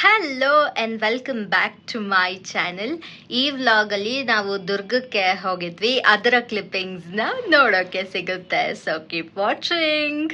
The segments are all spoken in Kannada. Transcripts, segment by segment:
Hello and welcome back to my channel. ಈ ವ್ಲಾಗಲ್ಲಿ ನಾವು ದುರ್ಗಕ್ಕೆ ಹೋಗಿದ್ವಿ, ಅದರ ಕ್ಲಿಪ್ಪಿಂಗ್ಸ್ನ ನೋಡೋಕ್ಕೆ ಸಿಗುತ್ತೆ. So keep watching.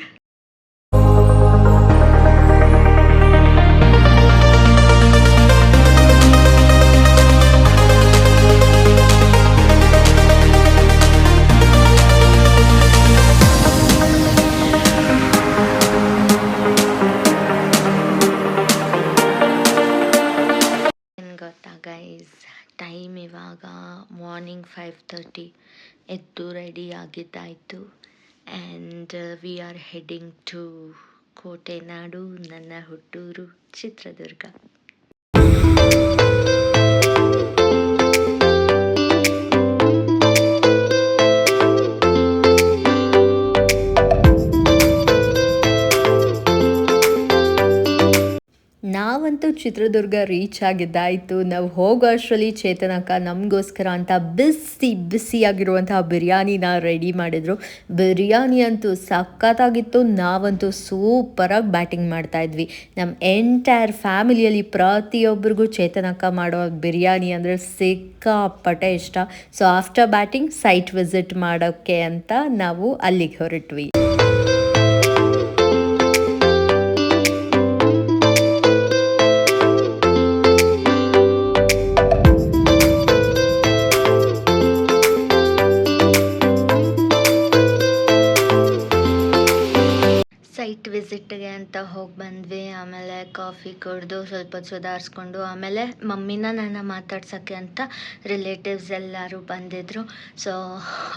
ಗೊತ್ತಾ ಗೈಸ್, ಟೈಮ್ ಇವಾಗ ಮಾರ್ನಿಂಗ್ 5:30. ಎದ್ದು ರೆಡಿ ಆಗಿದ್ದಾಯಿತು and we are heading to ಕೋಟೆನಾಡು, ನನ್ನ ಹುಟ್ಟೂರು ಚಿತ್ರದುರ್ಗ. ನಾವಂತೂ ಚಿತ್ರದುರ್ಗ ರೀಚ್ ಆಗಿದ್ದಾಯಿತು. ನಾವು ಹೋಗೋ ಅಷ್ಟರಲ್ಲಿ ಚೇತನಕ್ಕ ನಮಗೋಸ್ಕರ ಅಂತ ಬಿಸಿಯಾಗಿರುವಂತಹ ಬಿರಿಯಾನಿನ ರೆಡಿ ಮಾಡಿದರು. ಬಿರಿಯಾನಿ ಅಂತೂ ಸಖತ್ತಾಗಿತ್ತು. ನಾವಂತೂ ಸೂಪರಾಗಿ ಬ್ಯಾಟಿಂಗ್ ಮಾಡ್ತಾಯಿದ್ವಿ. ನಮ್ಮ ಎಂಟೈರ್ ಫ್ಯಾಮಿಲಿಯಲ್ಲಿ ಪ್ರತಿಯೊಬ್ಬರಿಗೂ ಚೇತನಕ್ಕ ಮಾಡೋ ಬಿರಿಯಾನಿ ಅಂದರೆ ಸಿಕ್ಕಾಪಟ್ಟೆ ಇಷ್ಟ. So after batting site visit ಮಾಡೋಕ್ಕೆ ಅಂತ ನಾವು ಅಲ್ಲಿಗೆ ಹೊರಟ್ವಿ. ಸೈಟ್ ವಿಸಿಟ್ಗೆ ಅಂತ ಹೋಗಿ ಬಂದ್ವಿ. ಆಮೇಲೆ ಕಾಫಿ ಕುಡಿದು ಸ್ವಲ್ಪ ಸುಧಾರಿಸ್ಕೊಂಡು ಆಮೇಲೆ ಮಮ್ಮಿನ ನನ್ನ ಮಾತಾಡ್ಸೋಕ್ಕೆ ಅಂತ ರಿಲೇಟಿವ್ಸ್ ಎಲ್ಲರೂ ಬಂದಿದ್ದರು. ಸೊ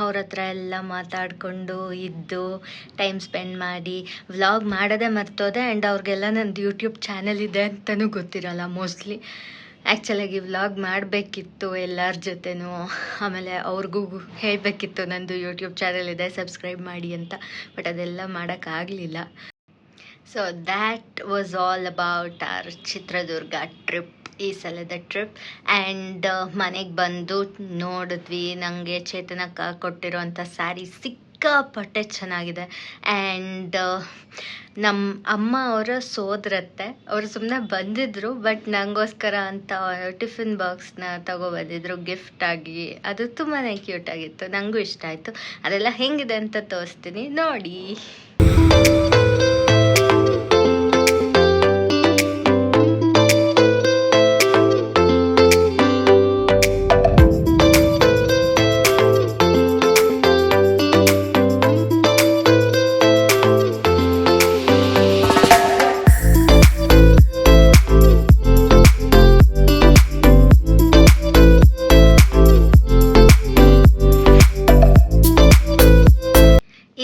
ಅವ್ರ ಹತ್ರ ಎಲ್ಲ ಮಾತಾಡಿಕೊಂಡು ಇದ್ದು ಟೈಮ್ ಸ್ಪೆಂಡ್ ಮಾಡಿ ವ್ಲಾಗ್ ಮಾಡೋದೇ ಮರ್ತೋದೆ. ಆ್ಯಂಡ್ ಅವ್ರಿಗೆಲ್ಲ ನಂದು ಯೂಟ್ಯೂಬ್ ಚಾನಲ್ ಇದೆ ಅಂತಲೂ ಗೊತ್ತಿರಲ್ಲ ಮೋಸ್ಟ್ಲಿ. ಆ್ಯಕ್ಚುಲಾಗಿ ವ್ಲಾಗ್ ಮಾಡಬೇಕಿತ್ತು ಎಲ್ಲರ ಜೊತೆನೂ. ಆಮೇಲೆ ಅವ್ರಿಗೂ ಹೇಳಬೇಕಿತ್ತು ನಂದು ಯೂಟ್ಯೂಬ್ ಚಾನಲ್ ಇದೆ, ಸಬ್ಸ್ಕ್ರೈಬ್ ಮಾಡಿ ಅಂತ. ಬಟ್ ಅದೆಲ್ಲ ಮಾಡೋಕ್ಕಾಗಲಿಲ್ಲ. So that was all about our Chitradurga trip, ಈ ಸಲದ ಟ್ರಿಪ್. ಆ್ಯಂಡ್ ಮನೆಗೆ ಬಂದು ನೋಡಿದ್ವಿ. ನನಗೆ ಚೇತನಕ್ಕ ಕೊಟ್ಟಿರೋಂಥ ಸ್ಯಾರಿ ಸಿಕ್ಕಾಪಟ್ಟೆ ಚೆನ್ನಾಗಿದೆ. ಆ್ಯಂಡ್ ನಮ್ಮ ಅಮ್ಮ ಅವರ ಸೋದರತ್ತೆ ಅವರು ಸುಮ್ಮನೆ ಬಂದಿದ್ದರು, ಬಟ್ ನನಗೋಸ್ಕರ ಅಂತ ಟಿಫಿನ್ ಬಾಕ್ಸ್ನ ತಗೊಬಂದಿದ್ರು ಗಿಫ್ಟಾಗಿ. ಅದು ತುಂಬಾ ಕ್ಯೂಟಾಗಿತ್ತು, ನನಗೂ ಇಷ್ಟ ಆಯಿತು. ಅದೆಲ್ಲ ಹೆಂಗಿದೆ ಅಂತ ತೋರಿಸ್ತೀನಿ ನೋಡಿ.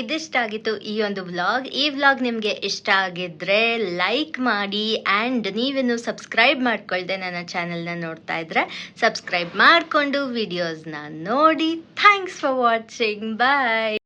ಇದಿಷ್ಟ ಆಗಿತ್ತು ಈ ಒಂದು ವ್ಲಾಗ್. ಈ ವ್ಲಾಗ್ ನಿಮಗೆ ಇಷ್ಟ ಆಗಿದ್ರೆ ಲೈಕ್ ಮಾಡಿ. ಆ್ಯಂಡ್ ನೀವೇನು ಸಬ್ಸ್ಕ್ರೈಬ್ ಮಾಡ್ಕೊಳ್ದೆ ನನ್ನ ಚಾನಲ್ನ ನೋಡ್ತಾ ಇದ್ರೆ ಸಬ್ಸ್ಕ್ರೈಬ್ ಮಾಡಿಕೊಂಡು ವಿಡಿಯೋಸ್ನ ನೋಡಿ. Thanks for watching. ಬಾಯ್.